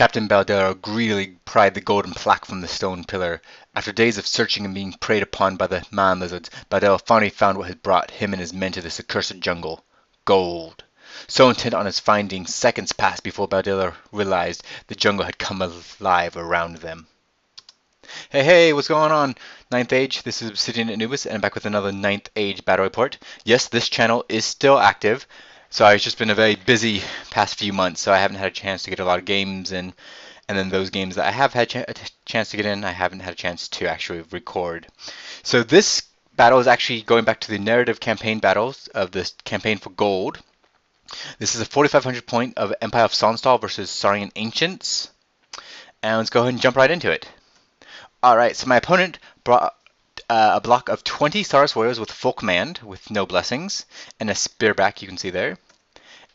Captain Baldero greedily pried the golden plaque from the stone pillar. After days of searching and being preyed upon by the man lizards, Baldero finally found what had brought him and his men to this accursed jungle. Gold. So intent on his finding, seconds passed before Baldero realized the jungle had come alive around them. Hey, what's going on? Ninth Age, this is Obsidian Anubis, and I'm back with another Ninth Age battle report. Yes, this channel is still active. So it's just been a very busy past few months, so I haven't had a chance to get a lot of games in, and then those games that I have had a chance to get in, I haven't had a chance to actually record. So this battle is actually going back to the narrative campaign battles of this campaign for gold. This is a 4,500 point of Empire of Sonstal versus Saurian Ancients, and let's go ahead and jump right into it. Alright, so my opponent brought a block of 20 Saurus Warriors with full command, with no blessings, and a spearback you can see there.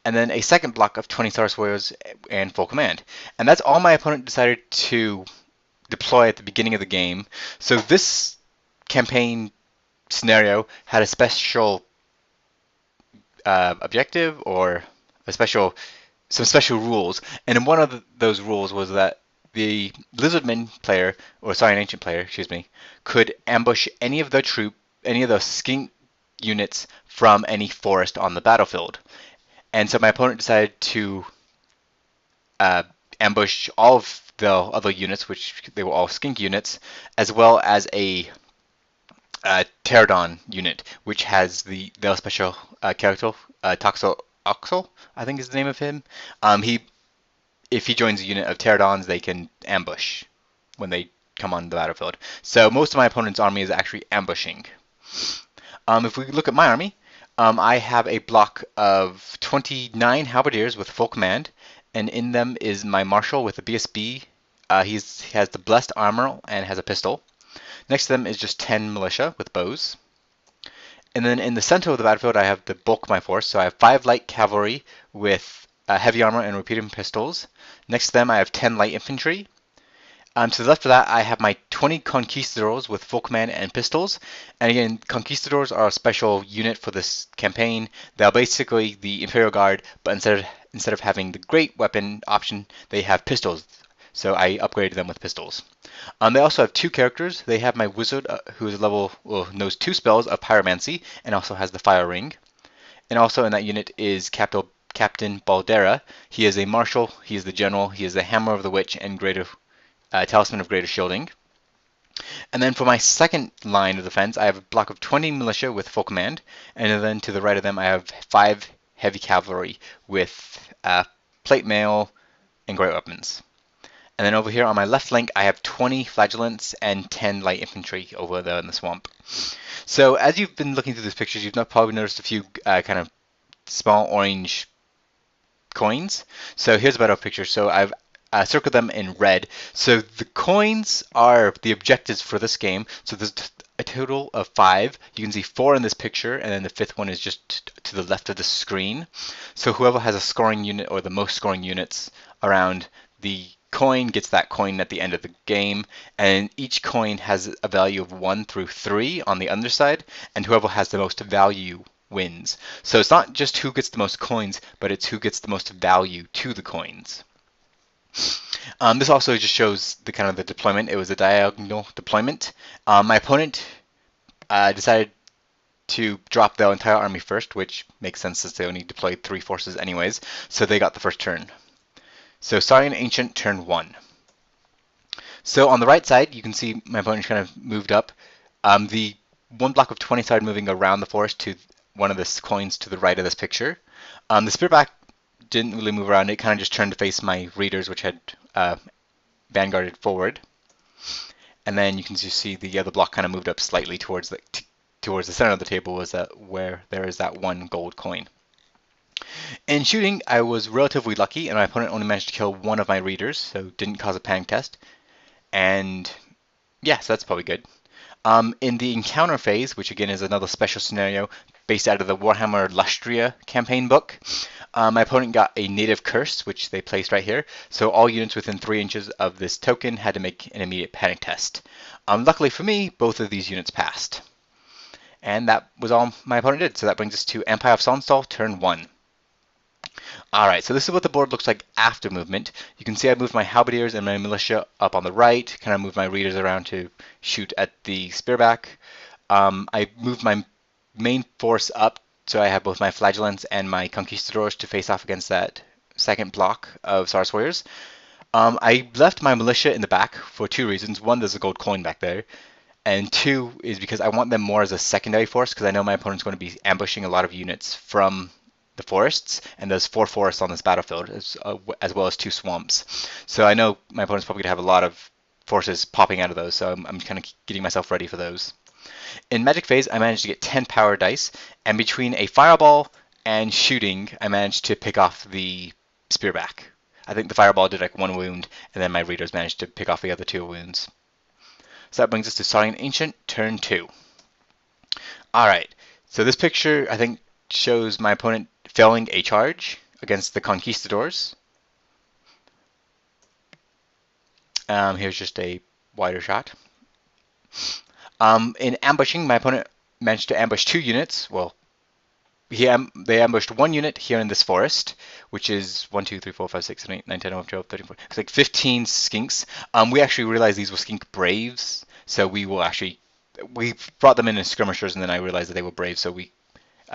And then a second block of 20 Saurus Warriors and full command. And that's all my opponent decided to deploy at the beginning of the game. So this campaign scenario had a special objective, or some special rules. And one of those rules was that the Lizardman player, or Saurian Ancient player, excuse me, could ambush any of the skink units from any forest on the battlefield. And so my opponent decided to ambush all of the other units, which they were all skink units, as well as a pterodon unit, which has the special character, Toxoxel, I think is the name of him. If he joins a unit of pterodons, they can ambush when they come on the battlefield. So most of my opponent's army is actually ambushing. If we look at my army, I have a block of 29 halberdiers with full command, and in them is my marshal with a BSB. He has the blessed armor and has a pistol. Next to them is just 10 militia with bows. And then in the center of the battlefield, I have the bulk of my force. So I have 5 light cavalry with heavy armor and repeating pistols. Next to them, I have 10 light infantry. To the left of that, I have my 20 conquistadors with full command and pistols. And again, conquistadors are a special unit for this campaign. They're basically the Imperial Guard, but instead of having the great weapon option, they have pistols. So I upgraded them with pistols. They also have 2 characters. They have my wizard, who is knows 2 spells of pyromancy, and also has the fire ring. And also in that unit is Captain Baldera. He is a marshal, he is the general, he is the hammer of the witch, and talisman of greater shielding. And then for my second line of defense, I have a block of 20 militia with full command, and then to the right of them I have 5 heavy cavalry with plate mail and great weapons. And then over here on my left flank, I have 20 flagellants and 10 light infantry over there in the swamp. So as you've been looking through these pictures, you've probably noticed a few kind of small orange coins. So here's a better picture. So I've circled them in red. So the coins are the objectives for this game. So there's a total of 5. You can see 4 in this picture, and then the 5th one is just to the left of the screen. So whoever has a scoring unit or the most scoring units around the coin gets that coin at the end of the game, and each coin has a value of 1 through 3 on the underside, and whoever has the most value wins. So it's not just who gets the most coins, but it's who gets the most value to the coins. This also just shows the kind of the deployment. It was a diagonal deployment. My opponent decided to drop their entire army first, which makes sense since they only deployed 3 forces anyways, so they got the first turn. So Saurian Ancient turn 1. So on the right side, you can see my opponent kind of moved up. The one block of 20 started moving around the forest to one of the coins to the right of this picture. The spearback didn't really move around. It kind of just turned to face my readers, which had vanguarded forward. And then you can just see the other block kind of moved up slightly towards the center of the table, was where there is that 1 gold coin. In shooting, I was relatively lucky, and my opponent only managed to kill 1 of my readers, so didn't cause a panic test. And yeah, so that's probably good. In the encounter phase, which again is another special scenario based out of the Warhammer Lustria campaign book, my opponent got a native curse, which they placed right here. So all units within 3 inches of this token had to make an immediate panic test. Luckily for me, both of these units passed. And that was all my opponent did. So that brings us to Empire of Sonstal, turn 1. Alright, so this is what the board looks like after movement. You can see I moved my halberdiers and my militia up on the right, kind of moved my readers around to shoot at the spearback. I moved my main force up, so I have both my flagellants and my conquistadors to face off against that second block of Sars Warriors. I left my militia in the back for two reasons. One, there's a gold coin back there, and two is because I want them more as a secondary force, because I know my opponent's going to be ambushing a lot of units from the forests, and there's 4 forests on this battlefield, as well as 2 swamps. So I know my opponent's probably going to have a lot of forces popping out of those, so I'm kind of getting myself ready for those. In Magic Phase, I managed to get 10 power dice, and between a fireball and shooting, I managed to pick off the spearback. I think the fireball did like 1 wound, and then my readers managed to pick off the other 2 wounds. So that brings us to Saurian Ancient, turn 2. Alright, so this picture, I think, shows my opponent failing a charge against the conquistadors. Here's just a wider shot. In ambushing, my opponent managed to ambush 2 units. Well, they ambushed 1 unit here in this forest, which is 1, 2, 3, 4, 5, 6, 7, 8, 9, 10, 11, 12, 13, 14. It's like 15 skinks. We actually realized these were skink braves, so we brought them in as skirmishers, and then I realized that they were braves, so we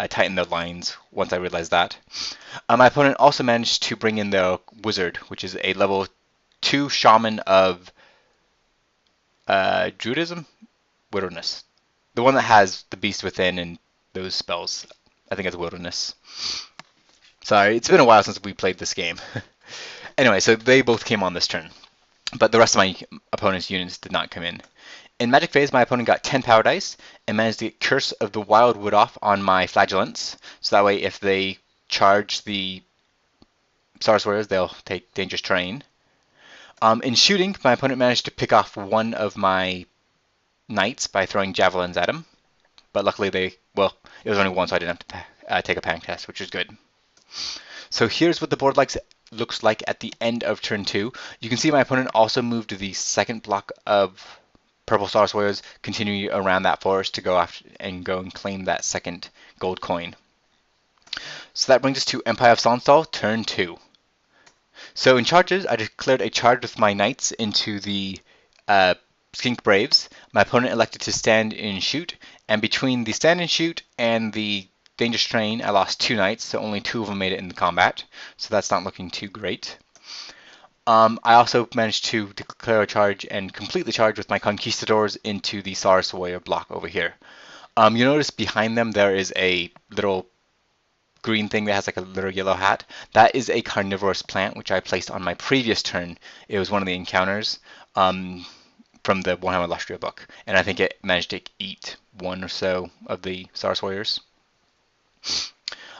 tightened their lines once I realized that. My opponent also managed to bring in the wizard, which is a level 2 shaman of Druidism? Wilderness. The one that has the beast within and those spells. I think it's wilderness. Sorry, it's been a while since we played this game. Anyway, so they both came on this turn, but the rest of my opponent's units did not come in. In Magic Phase, my opponent got 10 power dice and managed to get Curse of the Wildwood off on my flagellants, so that way if they charge the Sars Warriors, they'll take dangerous terrain. In shooting, my opponent managed to pick off one of my knights by throwing javelins at him, but luckily it was only one, so I didn't have to take a panic test, which is good. So here's what the board looks like at the end of turn 2. You can see my opponent also moved to the second block of purple Sars Warriors, continuing around that forest to go after and claim that second gold coin. So that brings us to Empire of Sonstal, turn 2. So in charges, I declared a charge with my knights into the Skink Braves. My opponent elected to stand and shoot, and between the stand and shoot and the dangerous terrain, I lost 2 knights, so only 2 of them made it into combat. So that's not looking too great. I also managed to declare a charge and complete the charge with my conquistadors into the Sars Warrior block over here. You notice behind them there is a little green thing that has like a little yellow hat. That is a carnivorous plant which I placed on my previous turn. It was one of the encounters from the Warhammer Lustria book, and I think it managed to eat 1 or so of the Sars Warriors.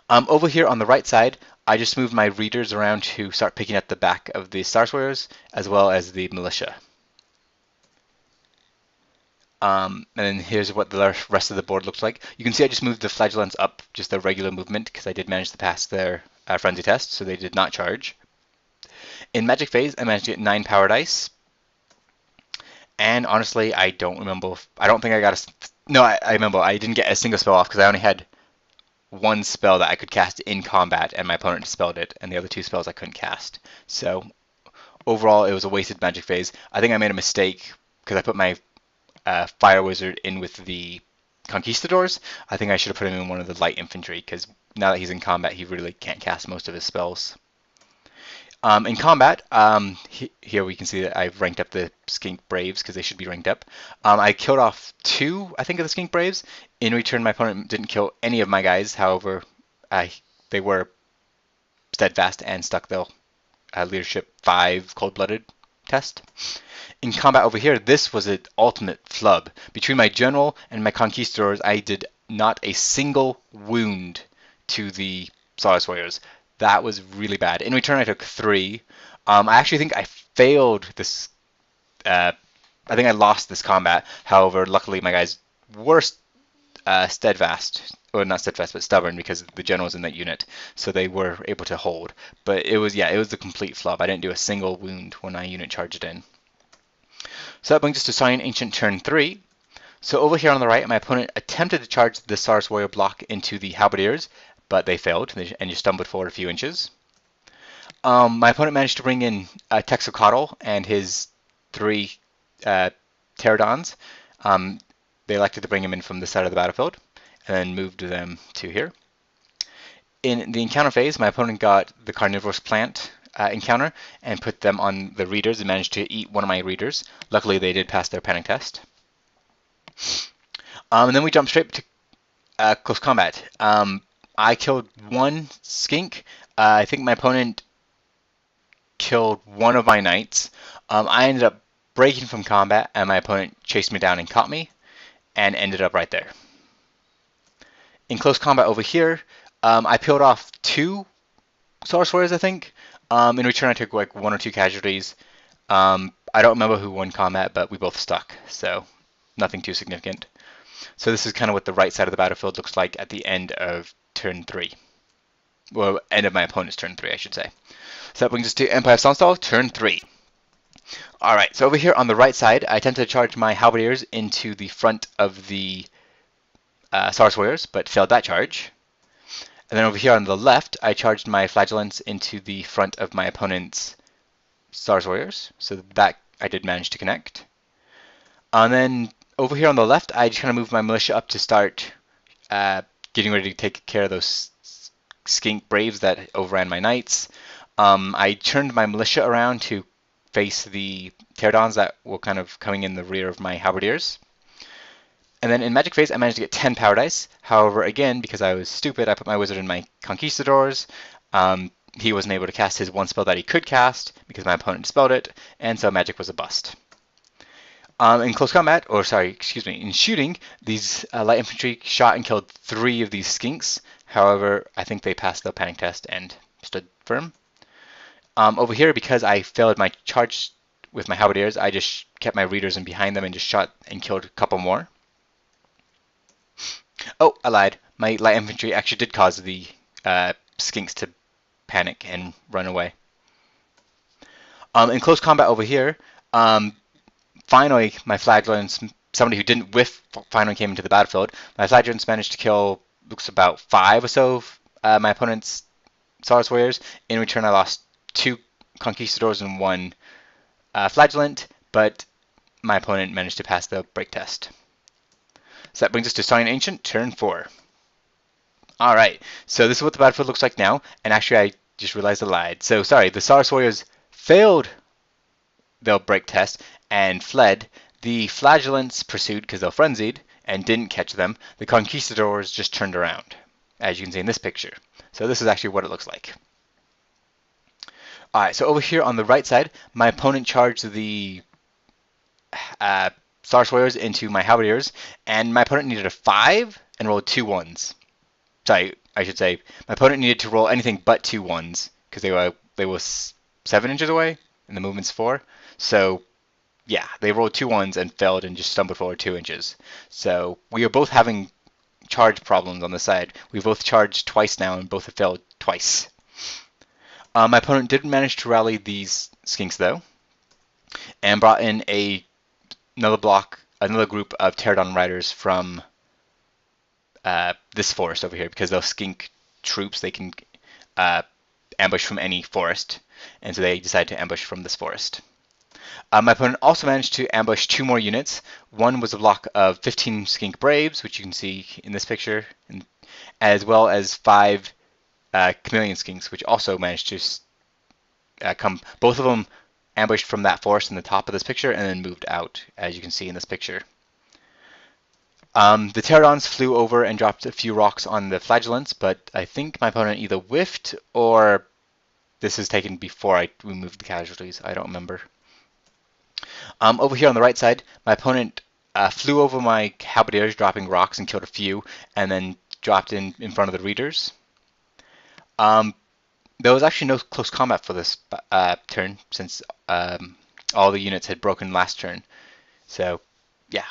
Over here on the right side, I just moved my readers around to start picking at the back of the Sars Warriors, as well as the militia. And then here's what the rest of the board looks like. You can see I just moved the flagellants up just a regular movement, because I did manage to pass their frenzy test, so they did not charge. In Magic Phase, I managed to get 9 power dice. And honestly, I don't remember. I don't think I got I remember I didn't get a single spell off, because I only had 1 spell that I could cast in combat, and my opponent dispelled it, and the other 2 spells I couldn't cast. So overall, it was a wasted Magic Phase. I think I made a mistake because I put my Fire Wizard in with the Conquistadors. I think I should have put him in one of the light infantry, because now that he's in combat, he really can't cast most of his spells. In combat, here we can see that I've ranked up the Skink Braves, because they should be ranked up. I killed off 2, I think, of the Skink Braves. In return, my opponent didn't kill any of my guys. However, they were steadfast and stuck the Leadership 5 Cold-Blooded test. In combat over here, this was an ultimate flub. Between my general and my conquistadors, I did not a single wound to the Solace Warriors. That was really bad. In return, I took 3. I actually think I failed this. I think I lost this combat. However, luckily my guys were steadfast, or not steadfast, but stubborn, because the general was in that unit, so they were able to hold. But it was a complete flub. I didn't do a single wound when my unit charged in. So that brings us to Saurian Ancient turn 3. So over here on the right, my opponent attempted to charge the Sars Warrior block into the Halberdiers, but they failed and just stumbled forward a few inches. My opponent managed to bring in Texacotl and his 3 uh, Pterodons. Um, they elected to bring him in from this side of the battlefield and then moved them to here. In the encounter phase, my opponent got the carnivorous plant encounter and put them on the readers and managed to eat one of my readers. Luckily, they did pass their panic test. And then we jump straight to close combat. I killed 1 skink. I think my opponent killed 1 of my knights. I ended up breaking from combat, and my opponent chased me down and caught me, and ended up right there. In close combat over here, I peeled off 2 Star Warriors, I think. In return, I took like 1 or 2 casualties. I don't remember who won combat, but we both stuck, so nothing too significant. So this is kind of what the right side of the battlefield looks like at the end of turn 3. Well, end of my opponent's turn 3, I should say. So that brings us to Empire of Sunstal, turn 3. Alright, so over here on the right side, I attempted to charge my Halberdiers into the front of the Star Warriors, but failed that charge. And then over here on the left, I charged my Flagellants into the front of my opponent's Star Warriors, so that I did manage to connect. And then over here on the left, I just kind of moved my militia up to start getting ready to take care of those skink braves that overran my knights. I turned my militia around to face the Pterodons that were kind of coming in the rear of my Halberdiers. And then in Magic phase, I managed to get 10 Power Dice. However, again, because I was stupid, I put my wizard in my Conquistadors. He wasn't able to cast his 1 spell that he could cast because my opponent dispelled it, and so Magic was a bust. In close combat, in shooting, these light infantry shot and killed 3 of these skinks. However, I think they passed the panic test and stood firm. Over here, because I failed my charge with my Halberdiers, I just kept my readers in behind them and just shot and killed a couple more. Oh, I lied. My light infantry actually did cause the skinks to panic and run away. In close combat over here, finally my Flagellants, somebody who didn't whiff, finally came into the battlefield. My Flagellants managed to kill, looks about 5 or so of my opponent's Star Warriors. In return, I lost 2 Conquistadors and 1 Flagellant, but my opponent managed to pass the break test. So that brings us to Scion Ancient, turn 4. Alright, so this is what the battlefield looks like now, and actually I just realized I lied. So sorry, the Star Warriors failed their break test and fled. The Flagellants pursued because they were frenzied and didn't catch them. The Conquistadors just turned around, as you can see in this picture. So this is actually what it looks like. Alright, so over here on the right side, my opponent charged the Star Warriors into my Halberdiers, and my opponent needed a 5 and rolled 2 1s. Sorry, I should say my opponent needed to roll anything but 2 1s because they were 7 inches away and the movement's 4. So yeah, they rolled 2 1s and failed and just stumbled forward 2 inches. So we are both having charge problems on the side. We both charged twice now and both have failed twice. My opponent did manage to rally these skinks though, and brought in another group of Pterodon riders from this forest over here, because those skink troops, they can ambush from any forest, and so they decided to ambush from this forest. My opponent also managed to ambush 2 more units. One was a block of 15 skink braves, which you can see in this picture, as well as 5 chameleon skinks, which also managed to come. Both of them ambushed from that forest in the top of this picture and then moved out, as you can see in this picture. The Pterodons flew over and dropped a few rocks on the Flagellants, but I think my opponent either whiffed or this is taken before I removed the casualties. I don't remember. Over here on the right side, my opponent flew over my Halberdiers, dropping rocks, and killed a few, and then dropped in front of the readers. There was actually no close combat for this turn, since all the units had broken last turn. So, yeah.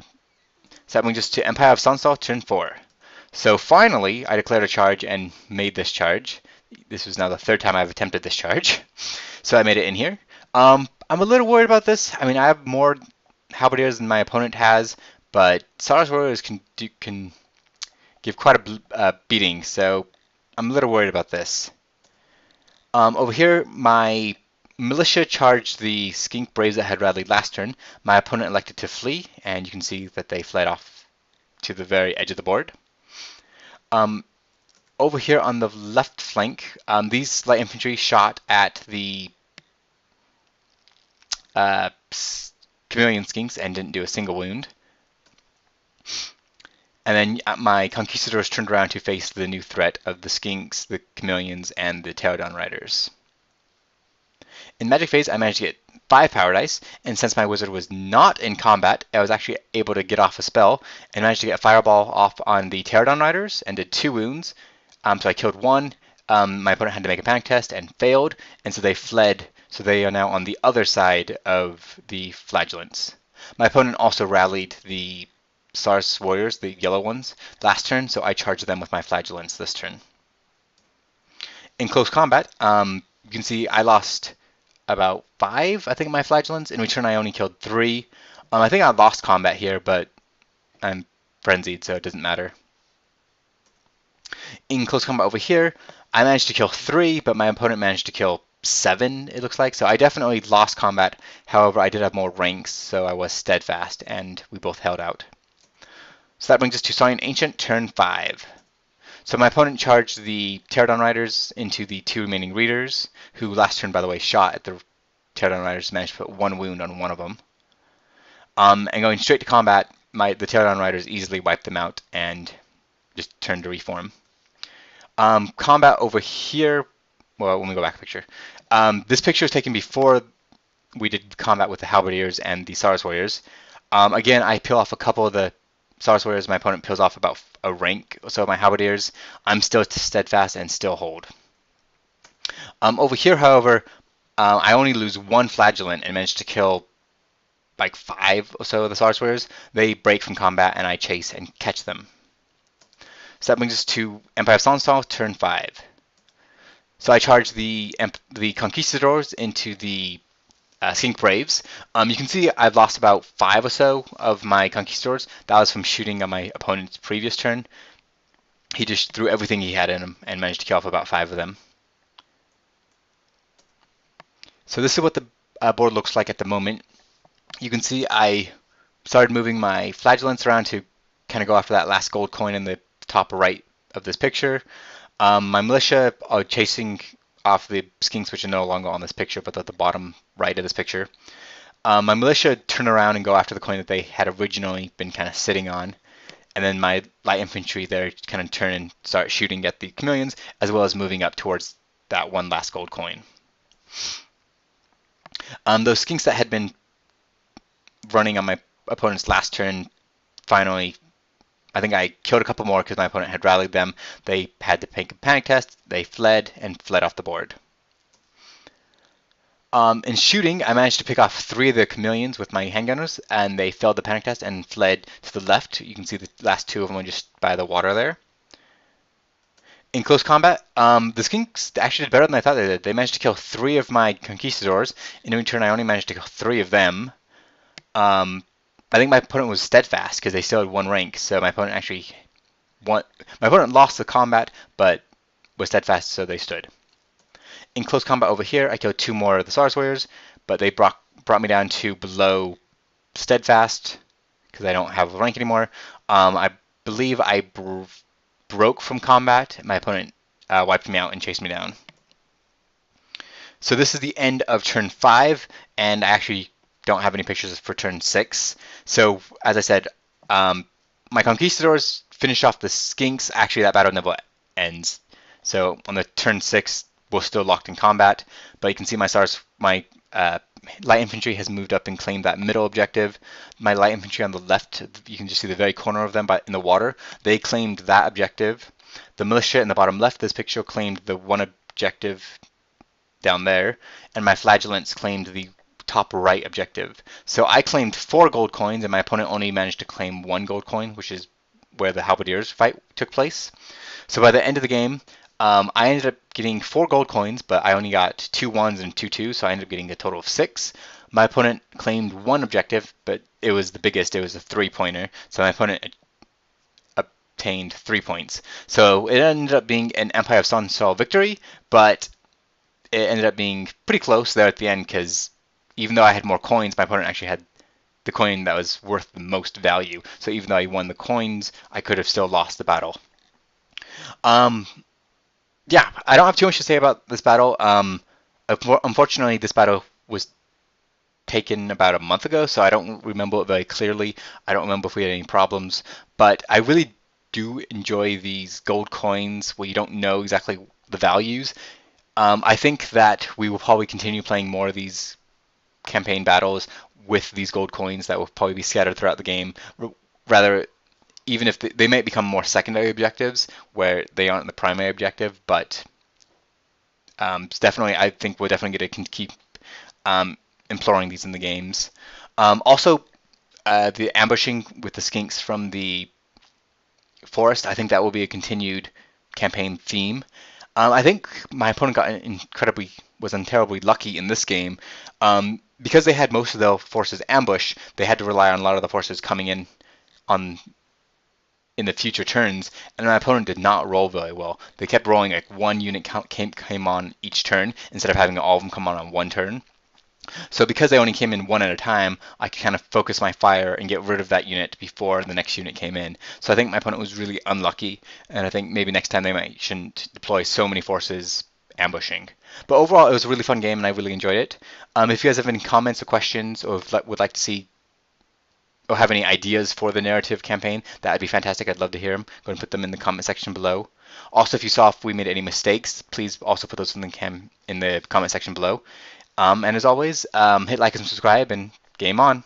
So that brings us to Empire of Sunstal, turn 4. So finally, I declared a charge and made this charge. This was now the 3rd time I've attempted this charge. So I made it in here. I'm a little worried about this. I mean, I have more Halberdiers than my opponent has, but Star Warriors can give quite a beating, so I'm a little worried about this. Over here, my militia charged the skink braves that had rallied last turn. My opponent elected to flee, and you can see that they fled off to the very edge of the board. Over here on the left flank, these light infantry shot at the chameleon skinks and didn't do a single wound. And then my conquistadors turned around to face the new threat of the skinks, the chameleons, and the pterodon riders. In Magic Phase, I managed to get 5 power dice, and since my wizard was not in combat, I was actually able to get off a spell and managed to get a fireball off on the pterodon riders and did 2 wounds. So I killed one. My opponent had to make a panic test and failed, and so they fled. So they are now on the other side of the flagellants. My opponent also rallied the Sars warriors, the yellow ones, last turn, so I charged them with my flagellants this turn. In close combat, you can see I lost about 5, I think, my flagellants. In return, I only killed 3. I think I lost combat here, but I'm frenzied, so it doesn't matter. In close combat over here, I managed to kill 3, but my opponent managed to kill 7, it looks like. So I definitely lost combat. However, I did have more ranks, so I was steadfast, and we both held out. So that brings us to Saurian Ancient, turn 5. So my opponent charged the pterodon riders into the 2 remaining readers, who last turn, by the way, shot at the pterodon riders, managed to put 1 wound on one of them. And going straight to combat, the pterodon riders easily wiped them out and just turned to reform. Combat over here, well, when we go back a picture, this picture was taken before we did combat with the halberdiers and the Saurus warriors. Again, I peel off a couple of the Saurus warriors. My opponent peels off about a rank or so of my halberdiers. I'm still steadfast and still hold. Over here, however, I only lose 1 flagellant and manage to kill like 5 or so of the Saurus warriors. They break from combat and I chase and catch them. So that brings us to Empire of Sonstal, turn 5. So I charge the Conquistadors into the Skink Braves. You can see I've lost about 5 or so of my Conquistadors. That was from shooting on my opponent's previous turn. He just threw everything he had in him and managed to kill off about 5 of them. So this is what the board looks like at the moment. You can see I started moving my flagellants around to kind of go after that last gold coin in the top right of this picture. My militia are chasing off the skinks, which are no longer on this picture, but at the bottom right of this picture. My militia turn around and go after the coin that they had originally been kind of sitting on. And then my light infantry there kind of turn and start shooting at the chameleons, as well as moving up towards that one last gold coin. Those skinks that had been running on my opponent's last turn, finally, I think I killed a couple more because my opponent had rallied them. They had to make a panic test, they fled, and fled off the board. In shooting, I managed to pick off 3 of the chameleons with my handgunners, and they failed the panic test and fled to the left. You can see the last 2 of them are just by the water there. In close combat, the skinks actually did better than I thought they did. They managed to kill 3 of my conquistadors. In return, I only managed to kill 3 of them. I think my opponent was steadfast because they still had 1 rank, so my opponent actually won. My opponent lost the combat, but was steadfast, so they stood. In close combat over here, I killed 2 more of the Saurus warriors, but they brought me down to below steadfast because I don't have a rank anymore. I believe I broke from combat. My opponent wiped me out and chased me down. So this is the end of turn 5, and I actually don't have any pictures for turn 6. So as I said, my conquistadors finish off the skinks. Actually, that battle never ends. So on the turn 6, we're still locked in combat. But you can see my light infantry has moved up and claimed that middle objective. My light infantry on the left, you can just see the very corner of them in the water. They claimed that objective. The militia in the bottom left of this picture claimed the one objective down there, and my flagellants claimed the top right objective. So I claimed 4 gold coins, and my opponent only managed to claim 1 gold coin, which is where the halberdiers fight took place. So by the end of the game, I ended up getting 4 gold coins, but I only got 2 1s and 2 2s, so I ended up getting a total of 6. My opponent claimed 1 objective, but it was the biggest. It was a 3-pointer, so my opponent obtained 3 points. So it ended up being an Empire of Sonsal victory, but it ended up being pretty close there at the end because even though I had more coins, my opponent actually had the coin that was worth the most value. So even though I won the coins, I could have still lost the battle. Um, yeah, I don't have too much to say about this battle. Unfortunately, this battle was taken about a month ago, so I don't remember it very clearly. I don't remember if we had any problems, but I really do enjoy these gold coins where you don't know exactly the values. I think that we will probably continue playing more of these campaign battles with these gold coins that will probably be scattered throughout the game. Rather, even if they might become more secondary objectives where they aren't the primary objective, but definitely, I think we're definitely going to keep um, imploring these in the games. Also, the ambushing with the skinks from the forest, I think that will be a continued campaign theme. I think my opponent was terribly lucky in this game. Because they had most of their forces ambush, they had to rely on a lot of the forces coming on in the future turns, and my opponent did not roll very well. They kept rolling like one unit came on each turn instead of having all of them come on one turn. So because they only came in one at a time, I could kind of focus my fire and get rid of that unit before the next unit came in. So I think my opponent was really unlucky, and I think maybe next time shouldn't deploy so many forces ambushing. But overall, it was a really fun game, and I really enjoyed it. If you guys have any comments or questions, or would like to see or have any ideas for the narrative campaign, that'd be fantastic. I'd love to hear them. Go and put them in the comment section below. Also, if you saw if we made any mistakes, please also put those in the comment section below. And as always, hit like and subscribe and game on.